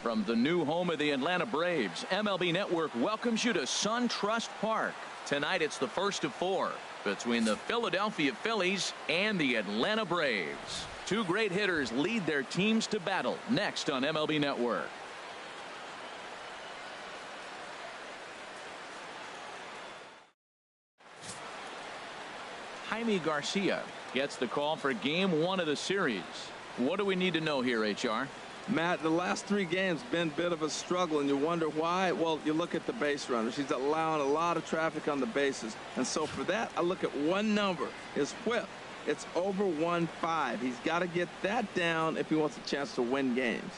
From the new home of the Atlanta Braves, MLB Network welcomes you to SunTrust Park. Tonight it's the first of 4 between the Philadelphia Phillies and the Atlanta Braves. Two great hitters lead their teams to battle next on MLB Network. Jaime Garcia gets the call for game 1 of the series. What do we need to know here, HR? Matt, the last 3 games been a bit of a struggle, and you wonder why. Well, you look at the base runners. He's allowing a lot of traffic on the bases. And so for that, I look at one number, his whip. It's over 1.5. He's got to get that down if he wants a chance to win games.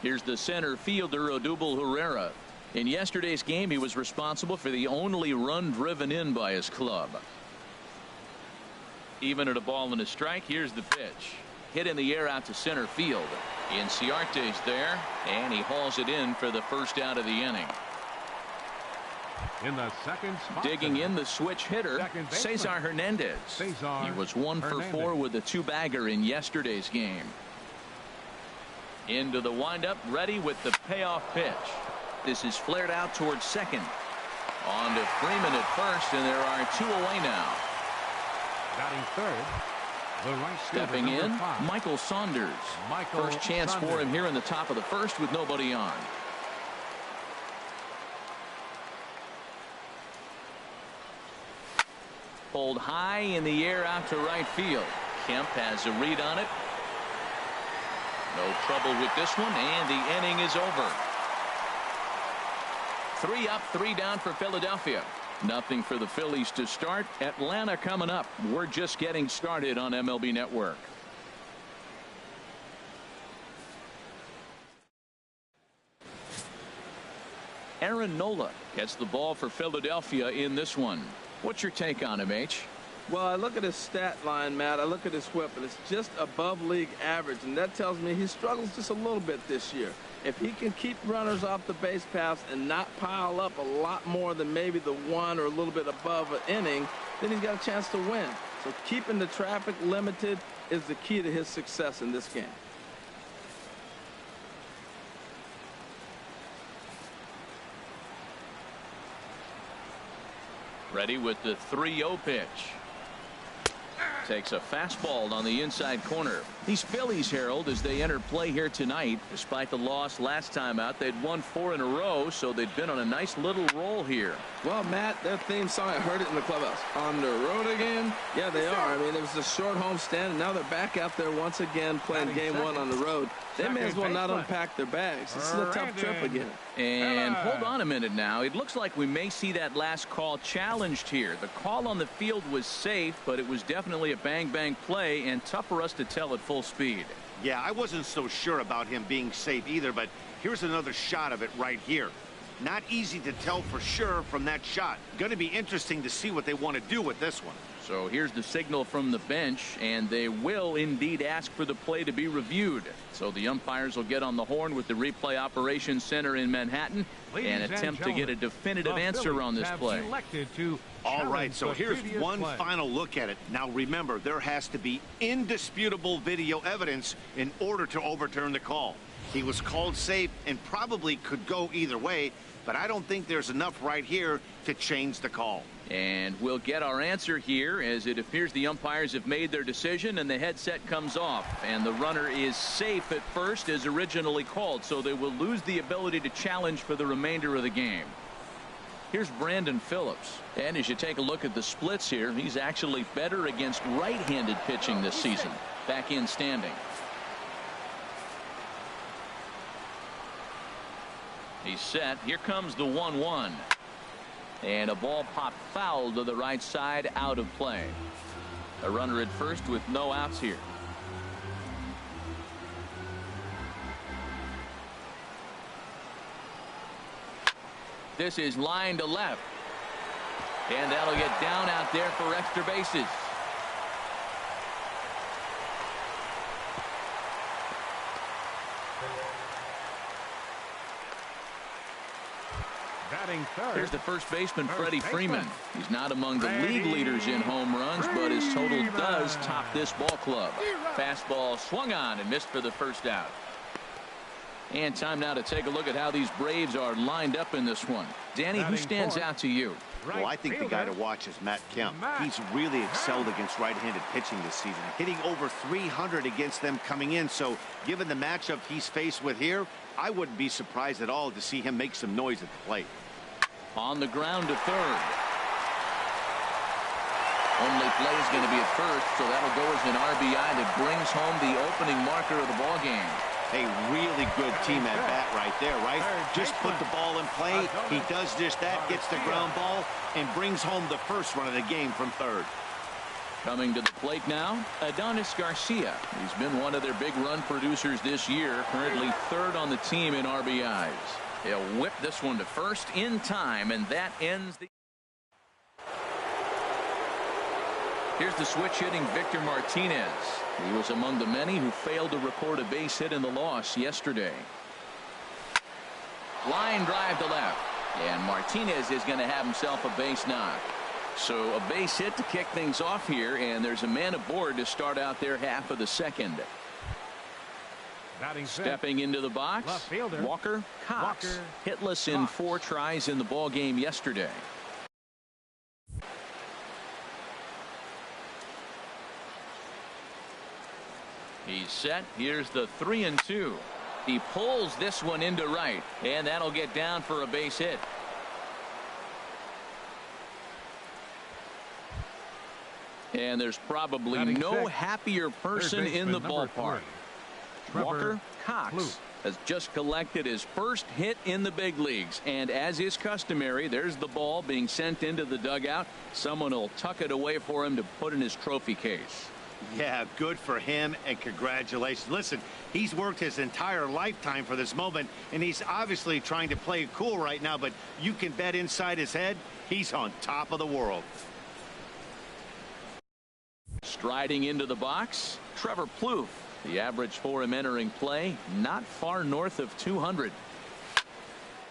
Here's the center fielder, Odubel Herrera. In yesterday's game, he was responsible for the only run driven in by his club. Even at a ball and a strike, here's the pitch. Hit in the air out to center field. Inciarte's there, and he hauls it in for the first out of the inning. In the second spot, digging in the switch hitter, Cesar Hernandez. He was 1 for 4 with a 2-bagger in yesterday's game. Into the windup, ready with the payoff pitch. This is flared out towards second. On to Freeman at first, and there are 2 away now. Batting third. Stepping in, Michael Saunders. First chance for him here in the top of the first with nobody on. Pulled high in the air out to right field. Kemp has a read on it. No trouble with this one, and the inning is over. 3 up, 3 down for Philadelphia. Nothing for the Phillies to start. Atlanta coming up. We're just getting started on MLB Network. Aaron Nola gets the ball for Philadelphia in this one. What's your take on him, H? Well, I look at his stat line, Matt. I look at his whip, and it's just above league average, and that tells me he struggles just a little bit this year. If he can keep runners off the base paths and not pile up a lot more than maybe the 1 or a little bit above an inning, then he's got a chance to win. So keeping the traffic limited is the key to his success in this game. Ready with the 3-0 pitch. Takes a fastball on the inside corner. These Phillies, Harold, as they enter play here tonight, despite the loss last time out, they'd won 4 in a row, so they'd been on a nice little roll here. Well, Matt, their theme song, I heard it in the clubhouse. On the road again? Yeah, they are. I mean, it was a short homestand, and now they're back out there once again playing game 1 on the road. They may as well not unpack their bags. This is a tough trip again. And hold on a minute now. It looks like we may see that last call challenged here. The call on the field was safe, but it was definitely a bang-bang play and tough for us to tell at full speed. Yeah, I wasn't so sure about him being safe either, but here's another shot of it right here. Not easy to tell for sure from that shot. Going to be interesting to see what they want to do with this one. So here's the signal from the bench, and they will indeed ask for the play to be reviewed. So the umpires will get on the horn with the replay operations center in Manhattan and attempt to get a definitive answer on this play. All right, so here's one final look at it. Now remember, there has to be indisputable video evidence in order to overturn the call. He was called safe and probably could go either way, but I don't think there's enough right here to change the call. And we'll get our answer here as it appears the umpires have made their decision and the headset comes off and the runner is safe at first as originally called, so they will lose the ability to challenge for the remainder of the game. Here's Brandon Phillips, and as you take a look at the splits here, he's actually better against right-handed pitching this season. Back in standing. He's set. Here comes the 1-1. And a ball popped foul to the right side, out of play. A runner at first with no outs here. This is line to left. And that'll get down out there for extra bases. Here's the first baseman, Freddie Freeman. He's not among the league leaders in home runs, but his total does top this ball club. Fastball swung on and missed for the first out. And time now to take a look at how these Braves are lined up in this one. Danny, who stands out to you? Well, I think the guy to watch is Matt Kemp. He's really excelled against right-handed pitching this season, hitting over 300 against them coming in. So given the matchup he's faced with here, I wouldn't be surprised at all to see him make some noise at the plate. On the ground to third. Only play is going to be at first, so that'll go as an RBI that brings home the opening marker of the ball game. A really good team at bat right there, right? Just put the ball in play. He does just that, gets the ground ball, and brings home the first run of the game from third. Coming to the plate now, Adonis Garcia. He's been one of their big run producers this year, currently third on the team in RBIs. He'll whip this one to first in time, and that ends the... Here's the switch hitting Victor Martinez. He was among the many who failed to record a base hit in the loss yesterday. Line drive to left, and Martinez is going to have himself a base knock. So a base hit to kick things off here, and there's a man aboard to start out their half of the second. Stepping into the box, Walker Cox, hitless in 4 tries in the ball game yesterday. He's set. Here's the 3-2. He pulls this one into right, and that'll get down for a base hit. And there's probably no happier person in the ballpark. Walker Cox has just collected his first hit in the big leagues, and as is customary, there's the ball being sent into the dugout. Someone will tuck it away for him to put in his trophy case. Yeah, good for him, and congratulations. Listen, he's worked his entire lifetime for this moment, and he's obviously trying to play it cool right now, but you can bet inside his head, he's on top of the world. Striding into the box, Trevor Plouffe. The average for him entering play, not far north of 200.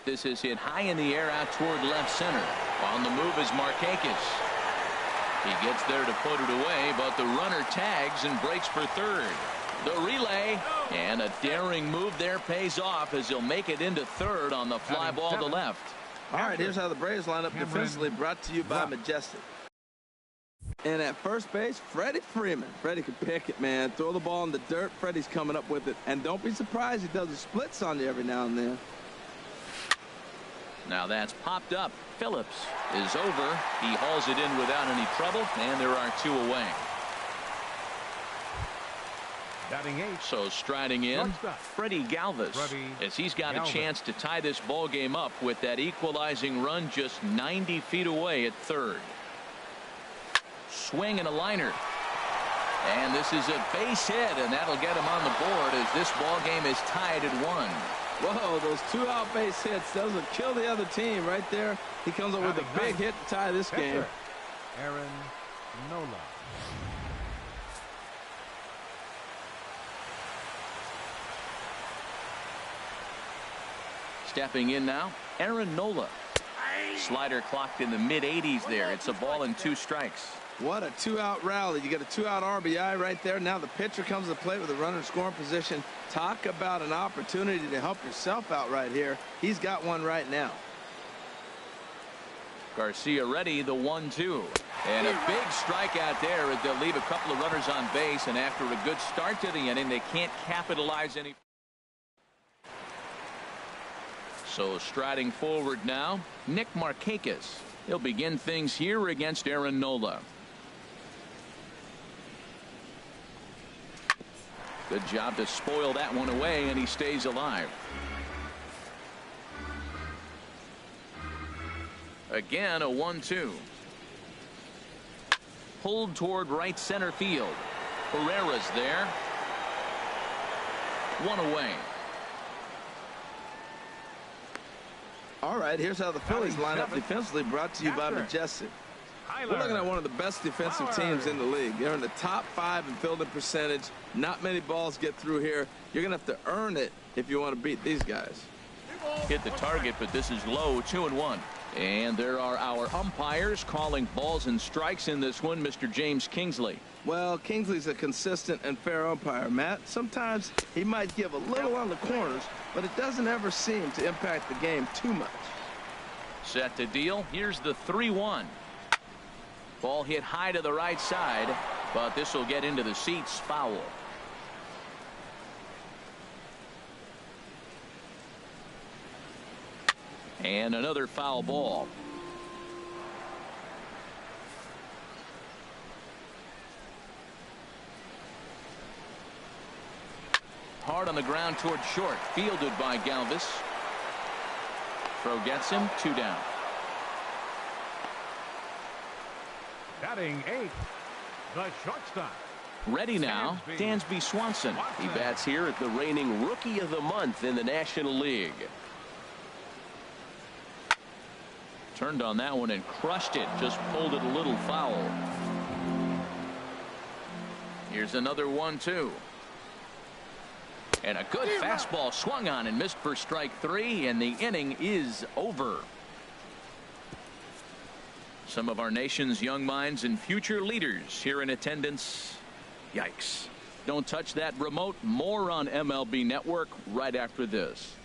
This is hit high in the air out toward left center. On the move is Markakis. He gets there to put it away, but the runner tags and breaks for third. The relay, and a daring move there pays off as he'll make it into third on the fly ball to left. All right, here's how the Braves line up defensively, brought to you by Majestic. And at first base, Freddie Freeman. Freddie can pick it, man. Throw the ball in the dirt. Freddie's coming up with it. And don't be surprised he does the splits on you every now and then. Now that's popped up. Phillips is over. He hauls it in without any trouble, and there are 2 away. So striding in, Freddie Galvis, as he's got a chance to tie this ball game up with that equalizing run just 90 feet away at third. Swing and a liner. And this is a base hit, and that'll get him on the board as this ball game is tied at 1. Whoa, those 2 out base hits, those will kill the other team right there. He comes up with a big hit to tie this game. Aaron Nola. Stepping in now, Aaron Nola. Slider clocked in the mid-80s there. It's a ball and 2 strikes. What a 2-out rally. You get a 2-out RBI right there. Now the pitcher comes to the plate with a runner in scoring position. Talk about an opportunity to help yourself out right here. He's got one right now. Garcia ready, the 1-2. And a big strikeout there as they'll leave a couple of runners on base, and after a good start to the inning, they can't capitalize any. So striding forward now, Nick Markakis. He'll begin things here against Aaron Nola. Good job to spoil that one away, and he stays alive. Again, a 1-2. Pulled toward right center field. Herrera's there. 1 away. All right, here's how the Phillies line up defensively, brought to you by Majestic. We're looking at one of the best defensive teams in the league. They're in the top 5 in fielding percentage. Not many balls get through here. You're going to have to earn it if you want to beat these guys. Hit the target, but this is low, 2-1. And there are our umpires calling balls and strikes in this one, Mr. James Kingsley. Well, Kingsley's a consistent and fair umpire, Matt. Sometimes he might give a little on the corners, but it doesn't ever seem to impact the game too much. Set to deal. Here's the 3-1. Ball hit high to the right side, but this will get into the seats. Foul. And another foul ball. Hard on the ground toward short. Fielded by Galvis. Throw gets him. 2 down. Batting 8th, the shortstop. Ready now, Dansby Swanson. He bats here at the reigning Rookie of the Month in the National League. Turned on that one and crushed it. Just pulled it a little foul. Here's another 1-2. And a good fastball swung on and missed for strike 3, and the inning is over. Some of our nation's young minds and future leaders here in attendance. Yikes. Don't touch that remote. More on MLB Network right after this.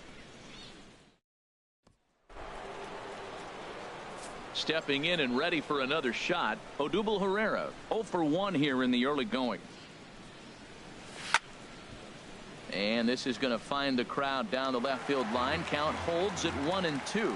Stepping in and ready for another shot, Odubel Herrera, 0 for 1 here in the early going. And this is going to find the crowd down the left field line. Count holds at 1-2.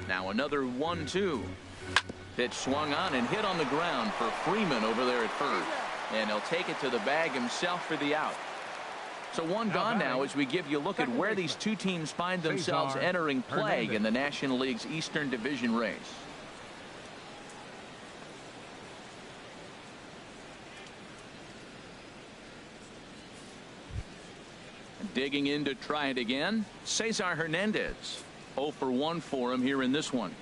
Now another 1-2. Pitch swung on and hit on the ground for Freeman over there at first. And he'll take it to the bag himself for the out. So one gone now as we give you a look at where these two teams find themselves entering play in the National League's Eastern Division race. Digging in to try it again, Cesar Hernandez. 0 for 1 for him here in this one.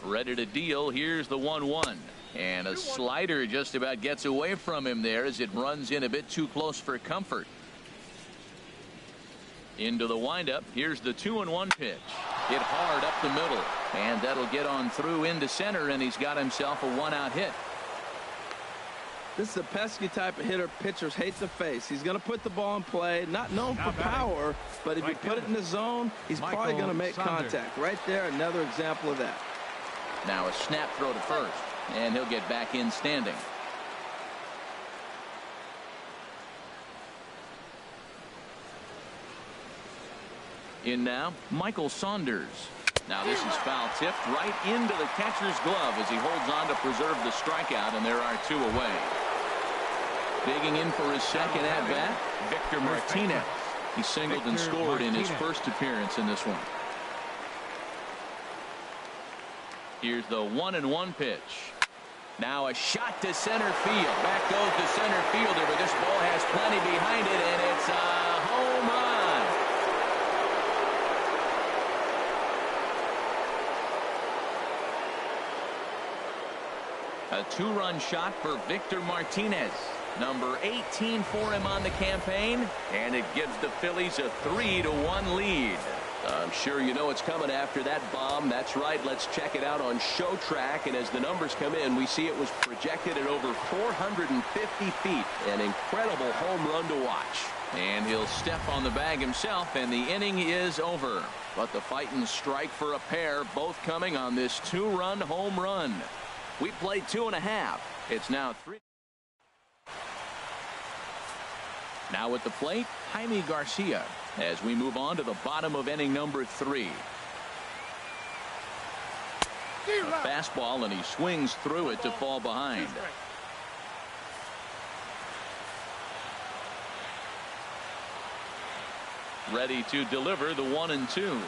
Ready to deal. Here's the 1-1. And a slider just about gets away from him there as it runs in a bit too close for comfort. Into the windup. Here's the 2-1 pitch. Hit hard up the middle. And that'll get on through into center, and he's got himself a 1-out hit. This is a pesky type of hitter pitchers hate to face. He's going to put the ball in play, not known for power, but if you put it in the zone, he's probably going to make contact. Right there, another example of that. Now a snap throw to first, and he'll get back in standing. In now, Michael Saunders. Now this is foul tipped right into the catcher's glove as he holds on to preserve the strikeout, and there are 2 away. Digging in for his second at-bat, Victor Martinez. He singled and scored in his first appearance in this one. Here's the 1-1 pitch. Now a shot to center field. Back goes the center fielder, but this ball has plenty behind it, and it's a home run. A 2-run shot for Victor Martinez. Number 18 for him on the campaign, and it gives the Phillies a 3-1 lead. I'm sure you know it's coming after that bomb. That's right. Let's check it out on Show Track. And as the numbers come in, we see it was projected at over 450 feet. An incredible home run to watch. And he'll step on the bag himself, and the inning is over. But the fighting strike for a pair, both coming on this 2-run home run. We played 2.5. It's now 3. Now at the plate, Jaime Garcia, as we move on to the bottom of inning number 3. A fastball, and he swings through it to fall behind. Ready to deliver the 1-2.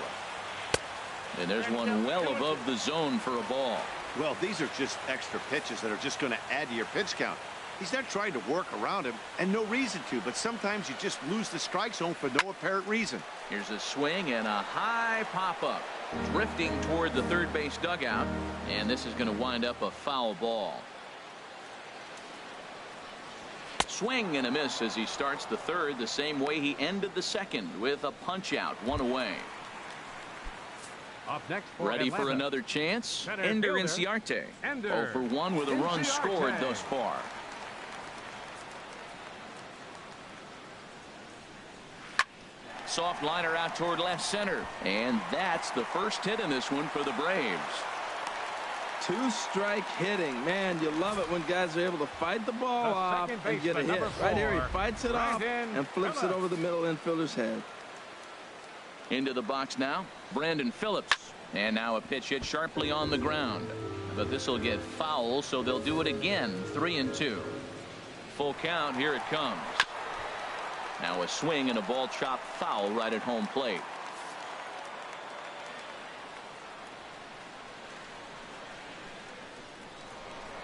And there's one well above the zone for a ball. Well, these are just extra pitches that are just going to add to your pitch count. He's not trying to work around him, and no reason to, but sometimes you just lose the strike zone for no apparent reason. Here's a swing and a high pop-up. Drifting toward the third base dugout, and this is going to wind up a foul ball. Swing and a miss as he starts the third the same way he ended the second, with a punch-out, 1 away. Up next for Ready Atlanta. For another chance? Ender Inciarte. Ender 0 for 1 with a run scored Inciarte. thus far. Soft liner out toward left center, and that's the first hit in this one for the Braves. 2-strike hitting. Man, you love it when guys are able to fight the ball off and get a hit. Right here, he fights it off and flips it over the middle infielder's head. Into the box now, Brandon Phillips. And now a pitch hit sharply on the ground. But this will get foul, so they'll do it again. 3-2. Full count, here it comes. Now a swing and a ball chopped foul right at home plate.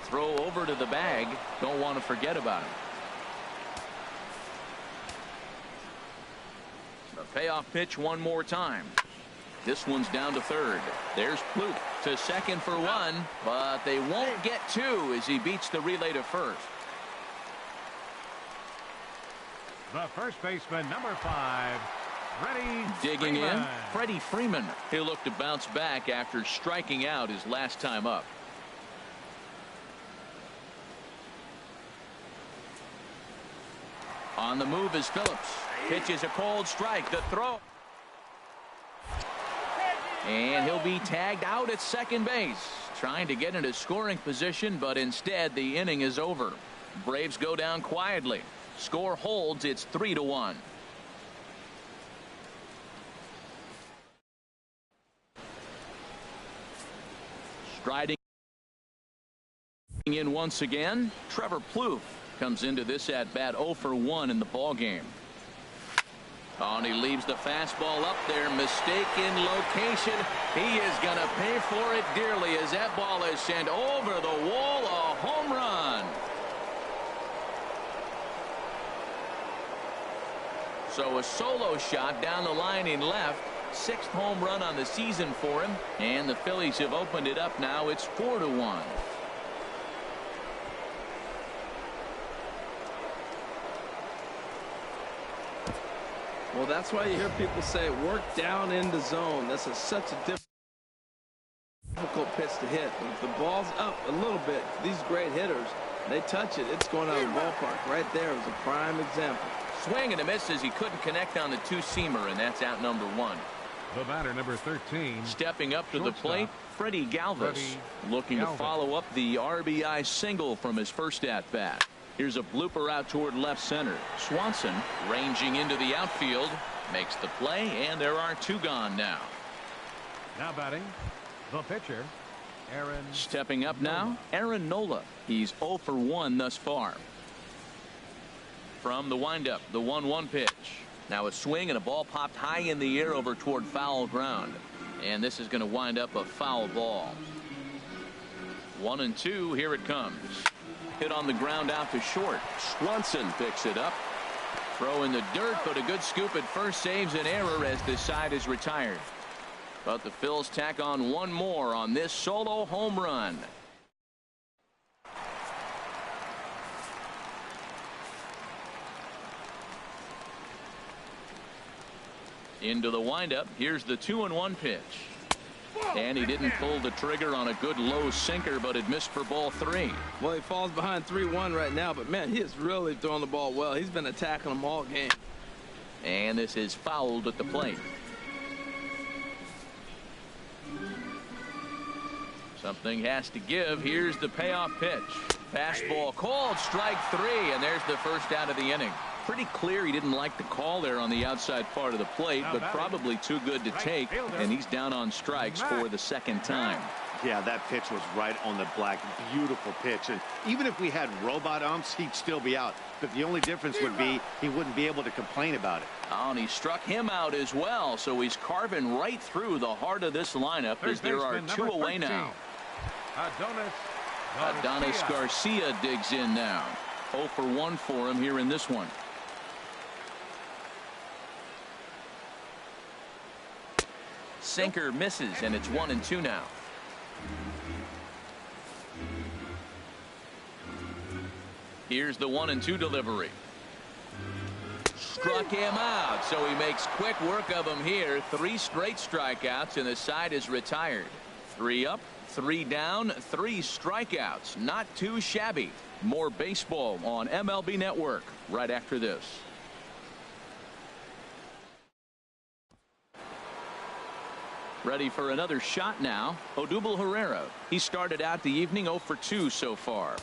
Throw over to the bag. Don't want to forget about him. The payoff pitch one more time. This one's down to third. There's Plouffe to second for 1, but they won't get 2 as he beats the relay to first. The first baseman, number 5, Freddie Digging Freeman. in, Freddie Freeman. He'll look to bounce back after striking out his last time up. On the move is Phillips. Pitches a cold strike. The throw. And he'll be tagged out at second base. Trying to get into scoring position, but instead the inning is over. Braves go down quietly. Score holds. It's 3-1. Striding in once again, Trevor Plouffe comes into this at bat 0 for 1 in the ball game. Oh, and he leaves the fastball up there. Mistaken location. He is going to pay for it dearly as that ball is sent over the wall. A home run. So a solo shot down the line in left. 6th home run on the season for him. And the Phillies have opened it up now. It's 4-1. Well, that's why you hear people say work down in the zone. This is such a difficult pitch to hit. But if the ball's up a little bit, these great hitters, they touch it, it's going out of the ballpark. Right there is a prime example. Swing and a miss as he couldn't connect on the two-seamer, and that's out number 1. The batter, number 13. Stepping up to the Shortstop, plate, Freddie Galvis, looking to Galvis. follow up the RBI single from his first at-bat. Here's a blooper out toward left center. Swanson ranging into the outfield, makes the play, and there are 2 gone now. Now batting, the pitcher, Aaron. Stepping up now, Aaron Nola. He's 0 for 1 thus far. From the windup, the 1-1 pitch. Now a swing and a ball popped high in the air over toward foul ground. And this is going to wind up a foul ball. 1-2, here it comes. Hit on the ground out to short. Swanson picks it up. Throw in the dirt, but a good scoop at first saves an error as the side is retired. But the Phils tack on 1 more on this solo home run. Into the windup. Here's the 2-1 pitch. And he didn't pull the trigger on a good low sinker, but it missed for ball 3. Well, he falls behind 3-1 right now, but man, he is really throwing the ball well. He's been attacking them all game. And this is fouled at the plate. Something has to give. Here's the payoff pitch. Fastball called, strike 3, and there's the first out of the inning. Pretty clear he didn't like the call there on the outside part of the plate, but probably too good to take, and he's down on strikes for the second time. Yeah, that pitch was right on the black. Beautiful pitch. And even if we had robot umps, he'd still be out. But the only difference would be he wouldn't be able to complain about it. Oh, and he struck him out as well, so he's carving right through the heart of this lineup as there are 2 away now. Adonis Garcia digs in now. 0 for 1 for him here in this one. Sinker misses, and it's 1-2 now. Here's the 1-2 delivery. Struck him out, so he makes quick work of him here. 3 straight strikeouts, and the side is retired. 3 up, 3 down, 3 strikeouts. Not too shabby. More baseball on MLB Network right after this. Ready for another shot now. Odubel Herrera. He started out the evening 0 for 2 so far.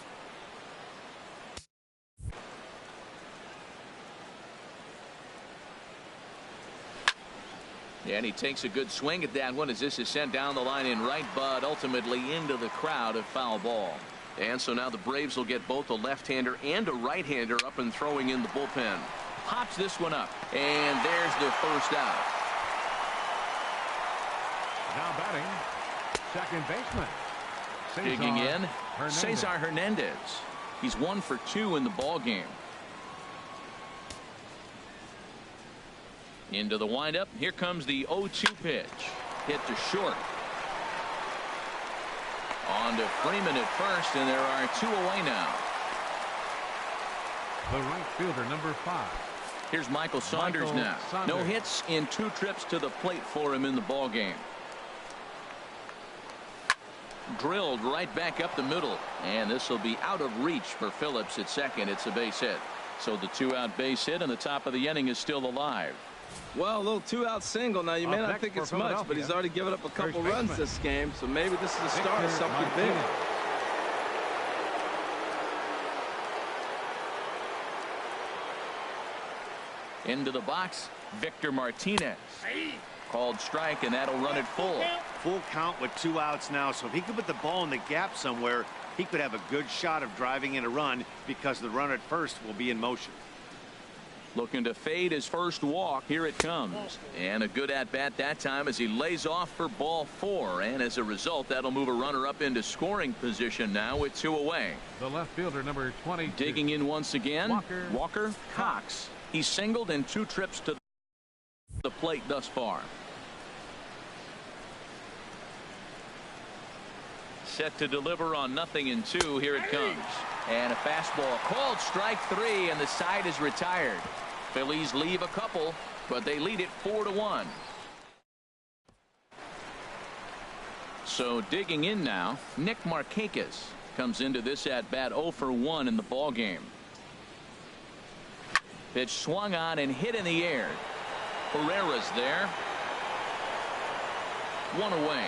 And he takes a good swing at that one as this is sent down the line in right, but ultimately into the crowd, a foul ball. And so now the Braves will get both a left-hander and a right-hander up and throwing in the bullpen. Pops this one up, and there's the first out. Now batting, second baseman. Digging in, Cesar Hernandez. He's 1 for 2 in the ball game. Into the windup. Here comes the 0-2 pitch. Hit to short. On to Freeman at first, and there are 2 away now. The right fielder, number 5. Here's Michael Saunders now. No hits in 2 trips to the plate for him in the ball game. Drilled right back up the middle, and this will be out of reach for Phillips at second. It's a base hit. So the 2-out base hit, and the top of the inning is still alive. Well, a little 2-out single. Now, you may not think it's much, but he's already given up a couple runs this game, so maybe this is the start of something big. Into the box, Victor Martinez. Called strike, and that'll run it full. Full count with 2 outs now, so if he could put the ball in the gap somewhere, he could have a good shot of driving in a run because the runner at first will be in motion. Looking to fade his first walk. Here it comes. And a good at-bat that time as he lays off for ball 4. And as a result, that'll move a runner up into scoring position now with 2 away. The left fielder, number 20. Digging in once again, Walker Cox. He's singled in 2 trips to the plate thus far. Set to deliver on 0-2. Here it comes. And a fastball called strike 3, and the side is retired. Phillies leave a couple, but they lead it 4-1. So digging in now, Nick Markakis comes into this at bat 0 for 1 in the ball game. Pitch swung on and hit in the air. Herrera's there. 1 away.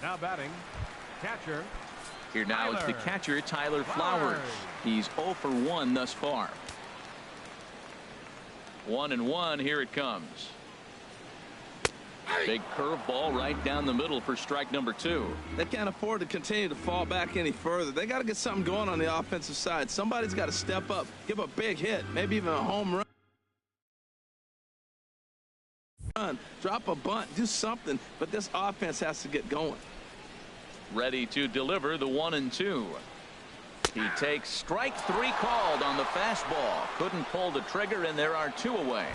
Now batting, catcher. Here now it's the catcher, Tyler Flowers. He's 0 for 1 thus far. 1-1. Here it comes. Big curveball right down the middle for strike number 2. They can't afford to continue to fall back any further. They got to get something going on the offensive side. Somebody's got to step up, give a big hit, maybe even a home run. Drop a bunt, do something, but this offense has to get going. Ready to deliver the 1-2. He takes strike 3 called on the fastball. Couldn't pull the trigger, and there are 2 away.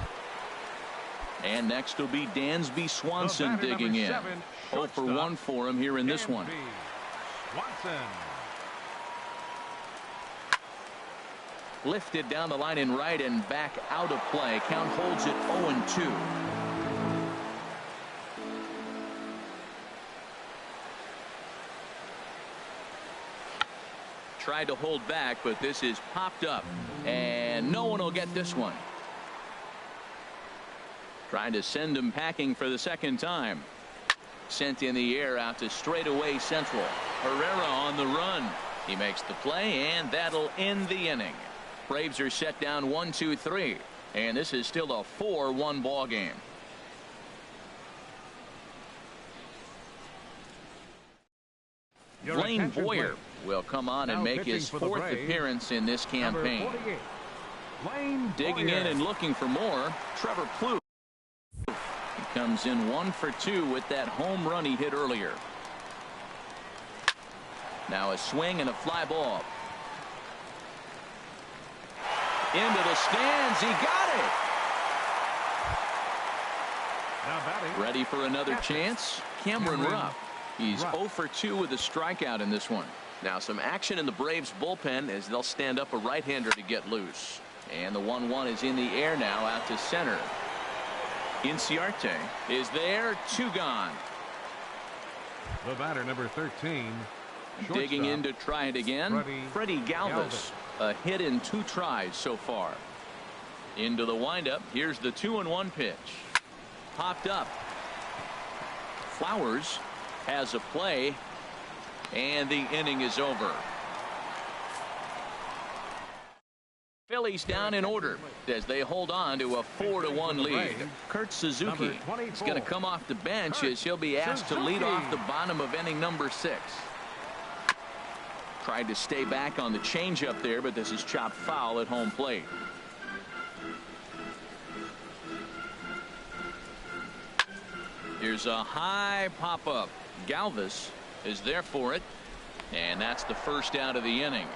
And next will be Dansby Swanson digging in. 0 for 1 for him here in this one. Lifted down the line in right and back out of play. Count holds it 0-2. Tried to hold back, but this is popped up, and no one will get this one. Trying to send him packing for the second time. Sent in the air out to straightaway central. Herrera on the run. He makes the play, and that'll end the inning. Braves are set down 1-2-3, and this is still a 4-1 ball game. Blaine Boyer will come on and make his fourth appearance in this campaign. Digging in and looking for more, Trevor Plouffe. He comes in 1 for 2 with that home run he hit earlier. Now a swing and a fly ball. Into the stands. He got it. Now batting. Ready for another chance. Cameron Rupp. He's 0 for 2 with a strikeout in this one. Now some action in the Braves bullpen as they'll stand up a right-hander to get loose. And the 1-1 is in the air now out to center. Inciarte is there. 2 gone. The batter, number 13. Digging in to try it again. Freddie Galvis. A hit in 2 tries so far. Into the windup. Here's the 2-1 pitch. Popped up. Flowers has a play, and the inning is over. Phillies down in order as they hold on to a 4-1 lead. Kurt Suzuki is going to come off the bench as he'll be asked to lead off the bottom of inning number 6. Tried to stay back on the changeup there, but this is chopped foul at home plate. Here's a high pop-up. Galvis is there for it, and that's the first out of the inning.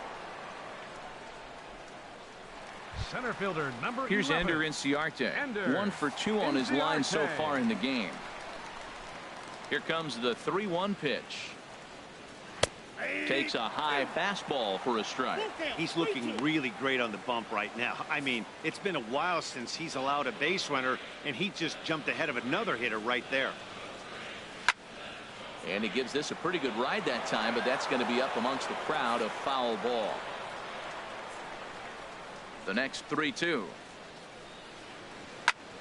Center fielder number Here's 11. Ender Inciarte. 1 for 2 on his line so far in the game. Here comes the 3-1 pitch. Takes a high fastball for a strike. He's looking really great on the bump right now. I mean, it's been a while since he's allowed a base runner, and he just jumped ahead of another hitter right there. And he gives this a pretty good ride that time, but that's going to be up amongst the crowd. A foul ball. The next 3-2.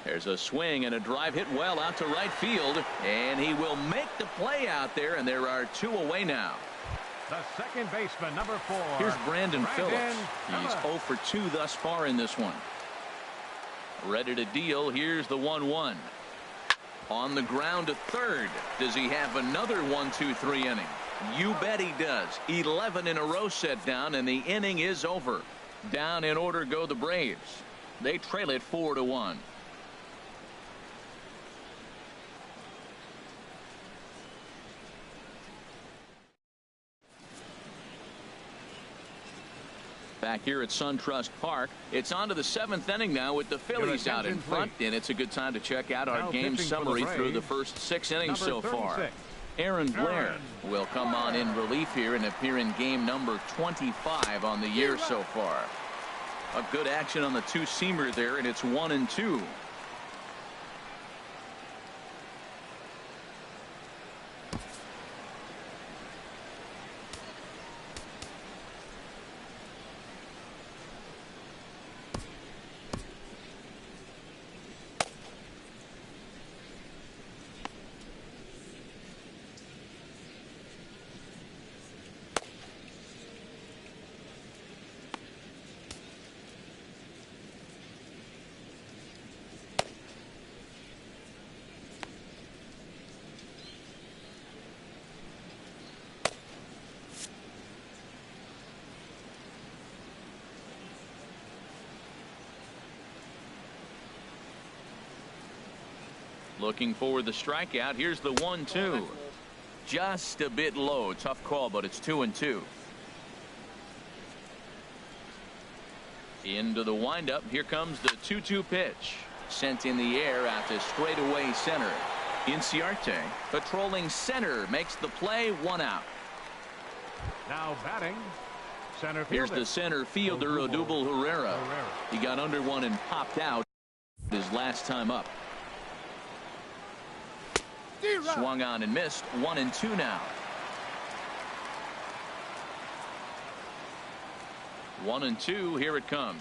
There's a swing and a drive hit well out to right field, and he will make the play out there, and there are 2 away now. The second baseman, number 4. Here's Brandon Phillips. He's 0 for 2 thus far in this one. Ready to deal. Here's the 1-1. On the ground to third. Does he have another 1-2-3 inning? You bet he does. 11 in a row set down, and the inning is over. Down in order go the Braves. They trail it 4-1. Back here at SunTrust Park, it's on to the 7th inning now with the Phillies out in front, and it's a good time to check out our game summary through the first 6 innings so far. Aaron Blair will come on in relief here and appear in game number 25 on the year so far. A good action on the 2-seamer there, and it's 1-2. Looking for the strikeout. Here's the 1-2. Just a bit low. Tough call, but it's 2-2. Into the windup. Here comes the 2-2 pitch. Sent in the air out to straightaway center. Inciarte patrolling center makes the play. 1 out. Now batting, center Here's fielder. the center fielder, Odubel Herrera. He got under one and popped out his last time up. Swung on and missed. 1-2 now. 1-2. Here it comes.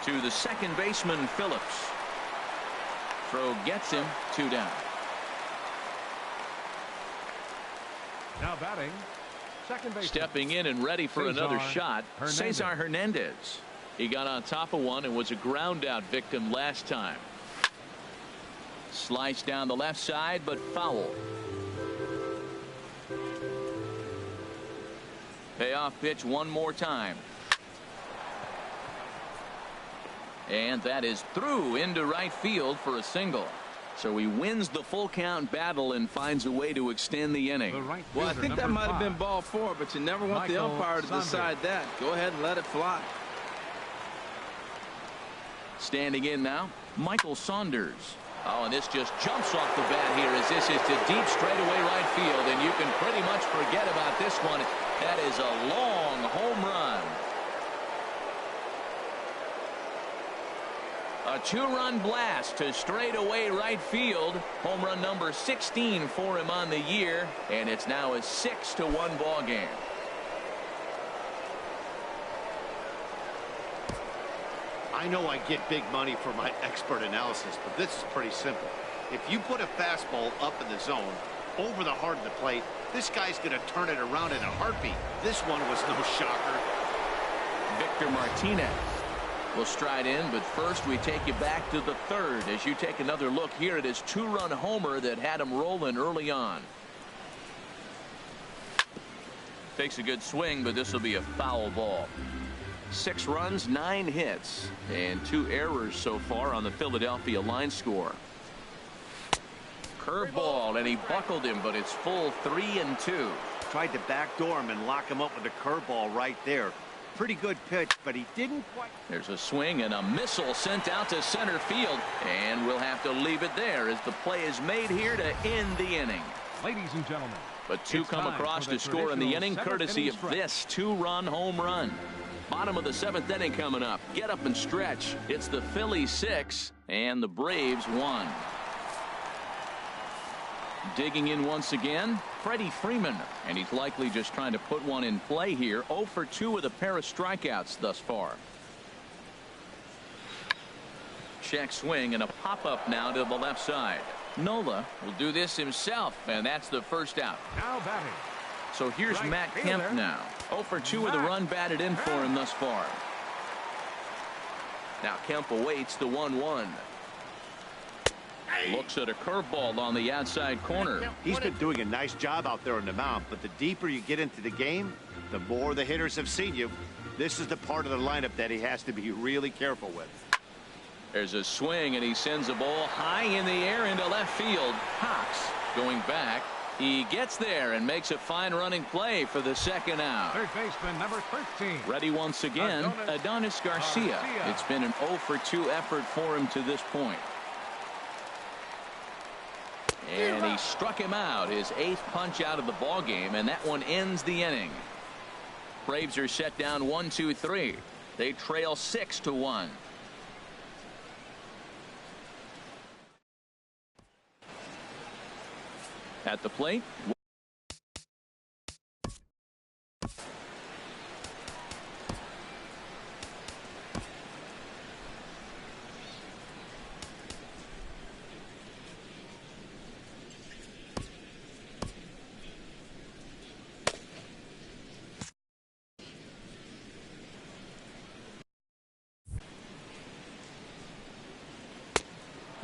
To the second baseman, Phillips. Throw gets him. 2 down. Now batting, second base. Stepping in and ready for another shot, Cesar Hernandez. He got on top of one and was a ground out victim last time. Sliced down the left side, but foul. Payoff pitch one more time. And that is through into right field for a single. So he wins the full count battle and finds a way to extend the inning. Well, I think that might have been ball 4, but you never want the umpire to decide that. Go ahead and let it fly. Standing in now, Michael Saunders. Oh, and this just jumps off the bat here as this is to deep straightaway right field, and you can pretty much forget about this one. That is a long home run. A 2-run blast to straightaway right field. Home run number 16 for him on the year, and it's now a 6-1 ball game. I know I get big money for my expert analysis, but this is pretty simple. If you put a fastball up in the zone, over the heart of the plate, this guy's going to turn it around in a heartbeat. This one was no shocker. Victor Martinez will stride in, but first we take you back to the third as you take another look here at his 2-run homer that had him rolling early on. Takes a good swing, but this will be a foul ball. 6 runs, 9 hits, and 2 errors so far on the Philadelphia line score. Curveball, and he buckled him, but it's full 3-2. Tried to backdoor him and lock him up with a curveball right there. Pretty good pitch, but he didn't quite. There's a swing and a missile sent out to center field, and we'll have to leave it there as the play is made here to end the inning. Ladies and gentlemen, but 2 come across to score in the inning courtesy of this 2-run home run. Bottom of the 7th inning coming up. Get up and stretch. It's the Phillies 6 and the Braves 1. Digging in once again, Freddie Freeman, and he's likely just trying to put one in play here. 0 for 2 with a pair of strikeouts thus far. Check swing and a pop-up now to the left side. Nola will do this himself, and that's the first out. now batting. So here's Matt Kemp now. 0 for 2 with a run batted in for him thus far. Now Kemp awaits the 1-1. Looks at a curveball on the outside corner. He's been doing a nice job out there on the mound, but the deeper you get into the game, the more the hitters have seen you. This is the part of the lineup that he has to be really careful with. There's a swing, and he sends a ball high in the air into left field. Cox going back. He gets there and makes a fine running play for the second out. Third baseman number 13. Ready once again, Adonis Garcia. It's been an 0 for 2 effort for him to this point. And he struck him out, his 8th punch out of the ball game, and that one ends the inning. Braves are set down 1-2-3. They trail 6-1. At the plate.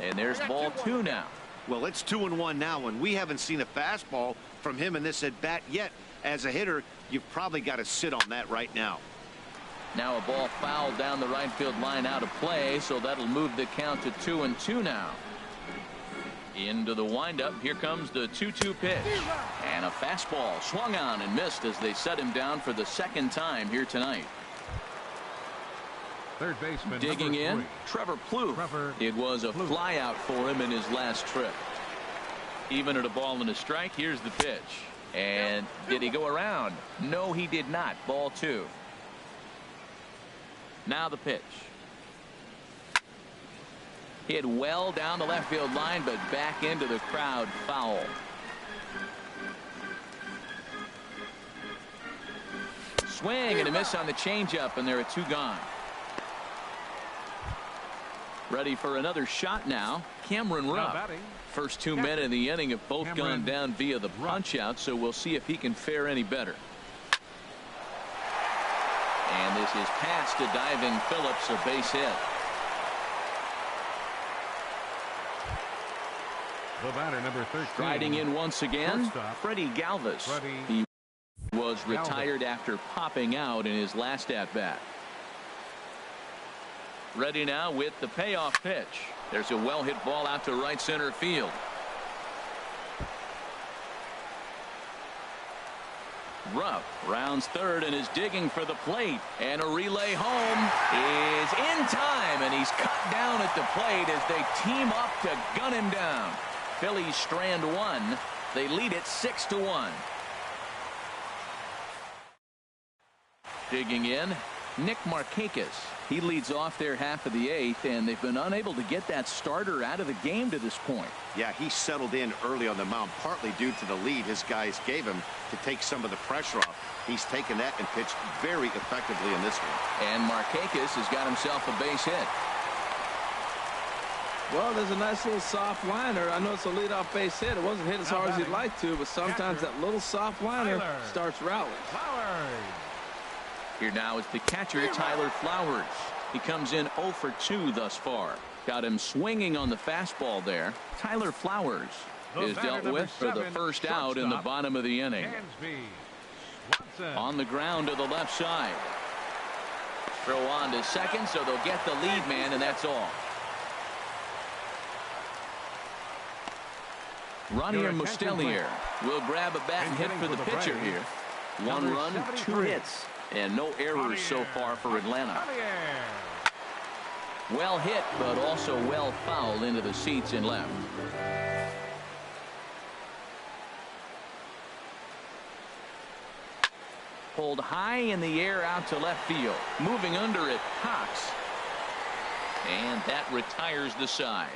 And there's ball 2 now. Well, it's 2-1 now, and we haven't seen a fastball from him in this at bat yet. As a hitter, you've probably got to sit on that right now. Now a ball fouled down the right field line out of play, so that'll move the count to 2-2 now. Into the windup. Here comes the 2-2 pitch. And a fastball swung on and missed as they set him down for the second time here tonight. Third baseman Digging in, 3. Trevor Plouffe. It was a flyout for him in his last trip. Even at a ball and a strike, here's the pitch. And did he go around? No, he did not. Ball 2. Now the pitch. Hit well down the left field line, but back into the crowd. Foul. Swing and a miss on the changeup, and there are 2 gone. Ready for another shot now. Cameron Rupp. First 2 men in the inning have both gone down via the punch out, so we'll see if he can fare any better. And this is past to diving Phillips, a base hit. The batter, number 13. Striding in once again, Freddie Galvis. He was retired after popping out in his last at-bat. Ready now with the payoff pitch. There's a well-hit ball out to right center field. Rupp rounds third and is digging for the plate. And a relay home is in time, and he's cut down at the plate as they team up to gun him down. Phillies strand 1. They lead it 6-1. Digging in, Nick Markakis. He leads off their half of the 8th, and they've been unable to get that starter out of the game to this point. Yeah, he settled in early on the mound, partly due to the lead his guys gave him to take some of the pressure off. He's taken that and pitched very effectively in this one. And Markakis has got himself a base hit. Well, there's a nice little soft liner. I know it's a leadoff base hit. It wasn't hit as hard as he'd like to, but sometimes that little soft liner starts rattling. Here now is the catcher, Tyler Flowers. He comes in 0 for 2 thus far. Got him swinging on the fastball there. Tyler Flowers is dealt with for the first out in the bottom of the inning. On the ground to the left side. Throw on to second, so they'll get the lead man, and that's all. Ronnie Mustelier will grab a bat and hit for the pitcher here. 1 run, 2 hits. And no errors so far for Atlanta. Well hit, but also well fouled into the seats in left. Pulled high in the air out to left field. Moving under it, Cox. And that retires the side.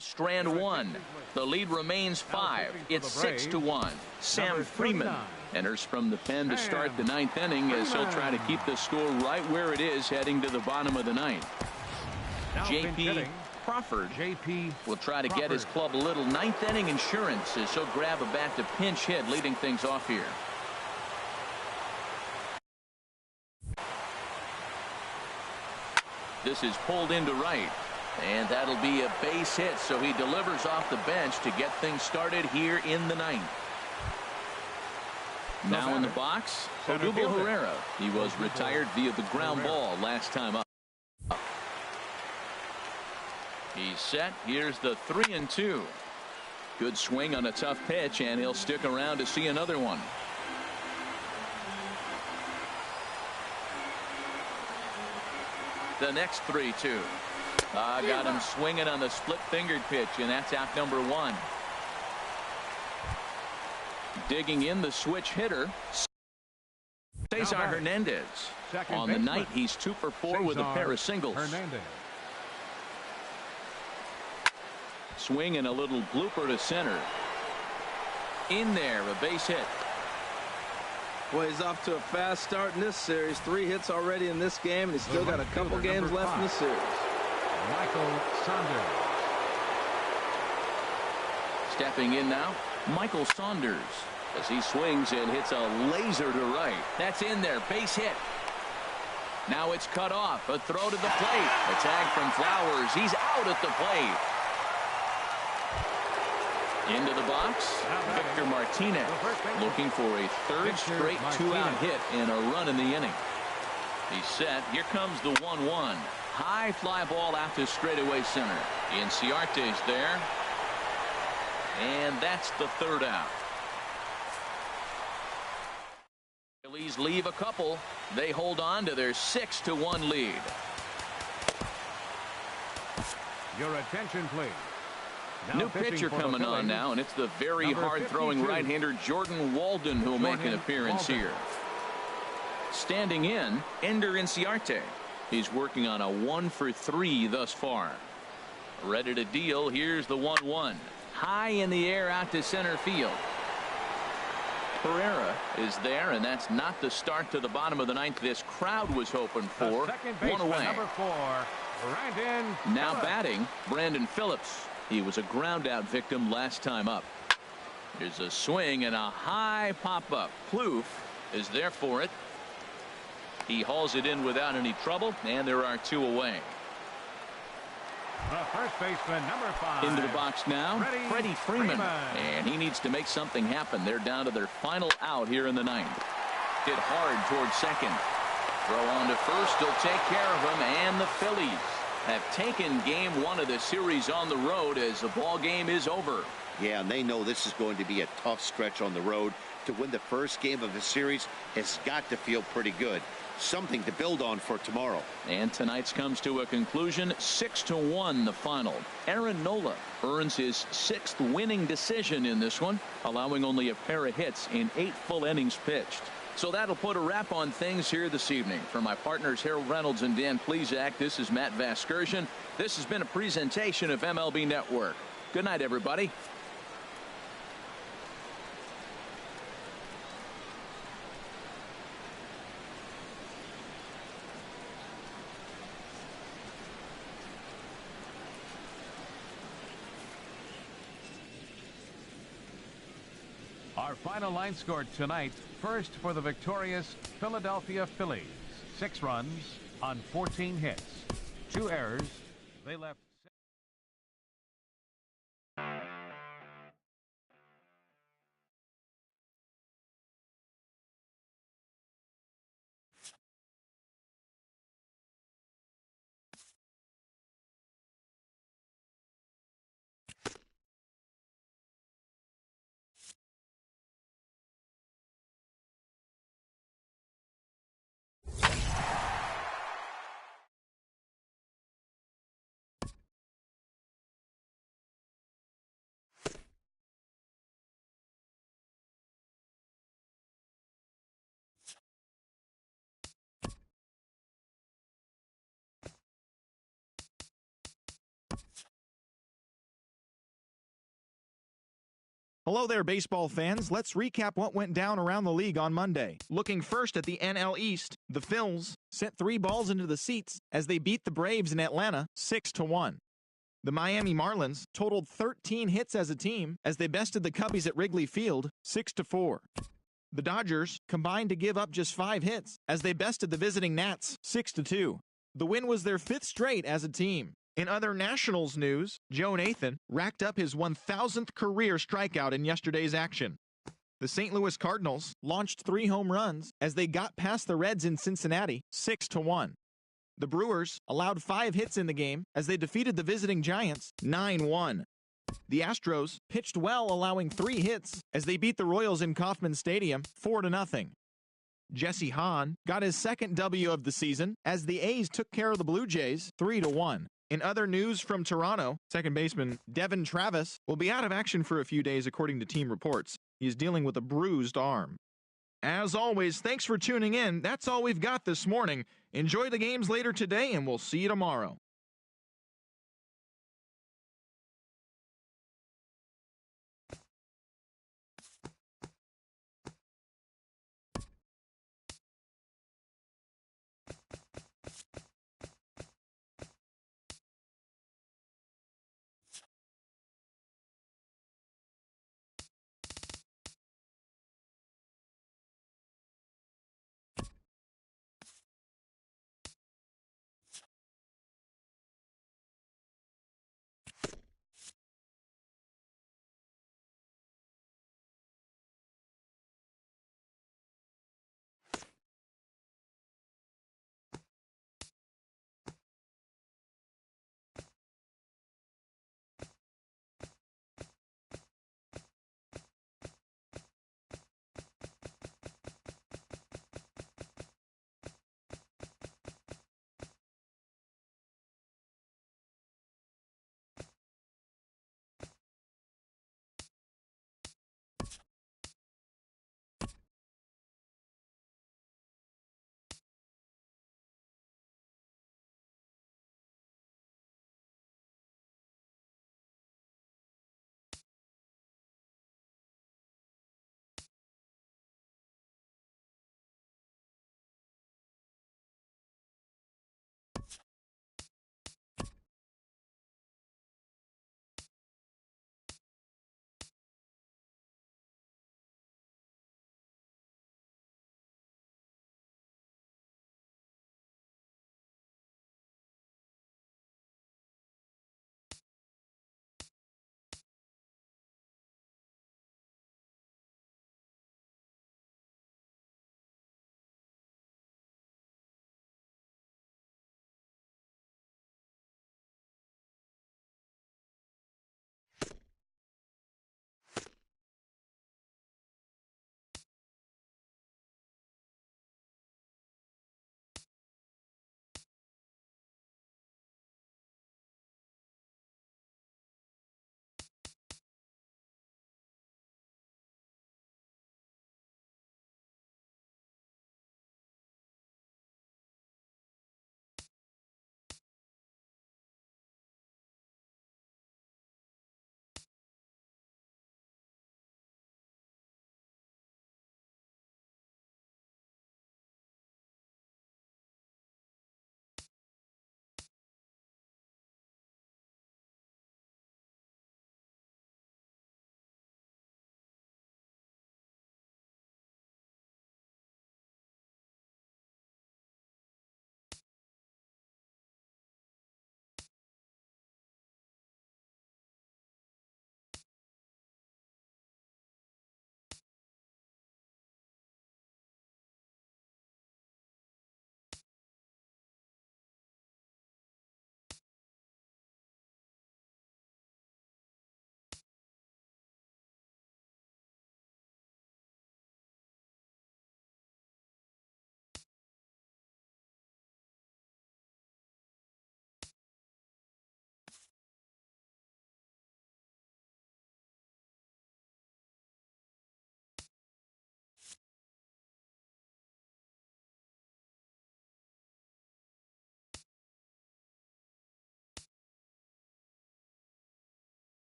Strand 1. The lead remains 5. It's 6-1. Sam Freeman enters from the pen to start the 9th inning as he'll try to keep the score right where it is heading to the bottom of the 9th. J.P. Crawford will try to get his club a little 9th inning insurance as he'll grab a bat to pinch hit, leading things off here. This is pulled into right. And that'll be a base hit, so he delivers off the bench to get things started here in the 9th. Now in the box, Odubel Herrera. He was retired via the ground ball last time up. He's set. Here's the 3-2. Good swing on a tough pitch, and he'll stick around to see another one. The next 3-2. Got him swinging on the split-fingered pitch, and that's out number 1. Digging in the switch hitter, Cesar Hernandez. On the night, he's 2 for 4 with a pair of singles. Swing and a little blooper to center. In there, a base hit. Boy, he's off to a fast start in this series. 3 hits already in this game, and he's still got a couple games left in the series. Michael Saunders. Stepping in now, Michael Saunders, as he swings and hits a laser to right. That's in there, base hit. Now it's cut off, a throw to the plate. A tag from Flowers. He's out at the plate. Into the box, Victor Martinez looking for a 3rd straight 2-out hit and a run in the inning. He's set. Here comes the 1-1. High fly ball out to straightaway center. Inciarte's there. And that's the 3rd out. Phillies leave a couple. They hold on to their 6-1 lead. Your attention, please. New pitcher coming on now, and it's the very hard-throwing right-hander Jordan Walden who will make an appearance here. Standing in, Ender Inciarte. He's working on a 1-for-3 thus far. Ready to deal. Here's the 1-1. High in the air out to center field. Pereira is there, and that's not the start to the bottom of the ninth this crowd was hoping for. One away. Number 4, Brandon now Phillips. batting, Brandon Phillips. He was a ground-out victim last time up. There's a swing and a high pop-up. Plouffe is there for it. He hauls it in without any trouble, and there are 2 away. The first baseman, number 5. Into the box now, Freddie Freeman. And he needs to make something happen. They're down to their final out here in the ninth. Hit hard towards second. Throw on to first. He'll take care of him. And the Phillies have taken game 1 of the series on the road as the ball game is over. Yeah, and they know this is going to be a tough stretch on the road. To win the first game of the series has got to feel pretty good. Something to build on for tomorrow. And tonight's comes to a conclusion. 6-1 the final. Aaron Nola earns his 6th winning decision in this one, allowing only a pair of hits in 8 full innings pitched. So that'll put a wrap on things here this evening. For my partners Harold Reynolds and Dan Plesac, this is Matt Vasgersian. This has been a presentation of MLB Network. Good night, everybody. Our final line score tonight. First for the victorious Philadelphia Phillies. 6 runs on 14 hits. 2 errors. They left. Hello there, baseball fans. Let's recap what went down around the league on Monday. Looking first at the NL East, the Phils sent 3 balls into the seats as they beat the Braves in Atlanta 6-1. The Miami Marlins totaled 13 hits as a team as they bested the Cubbies at Wrigley Field 6-4. The Dodgers combined to give up just 5 hits as they bested the visiting Nats 6-2. The win was their 5th straight as a team. In other Nationals news, Joe Nathan racked up his 1,000th career strikeout in yesterday's action. The St. Louis Cardinals launched 3 home runs as they got past the Reds in Cincinnati 6-1. The Brewers allowed 5 hits in the game as they defeated the visiting Giants 9-1. The Astros pitched well, allowing 3 hits as they beat the Royals in Kauffman Stadium 4-0. Jesse Hahn got his 2nd W of the season as the A's took care of the Blue Jays 3-1. In other news from Toronto, second baseman Devin Travis will be out of action for a few days according to team reports. He is dealing with a bruised arm. As always, thanks for tuning in. That's all we've got this morning. Enjoy the games later today, and we'll see you tomorrow.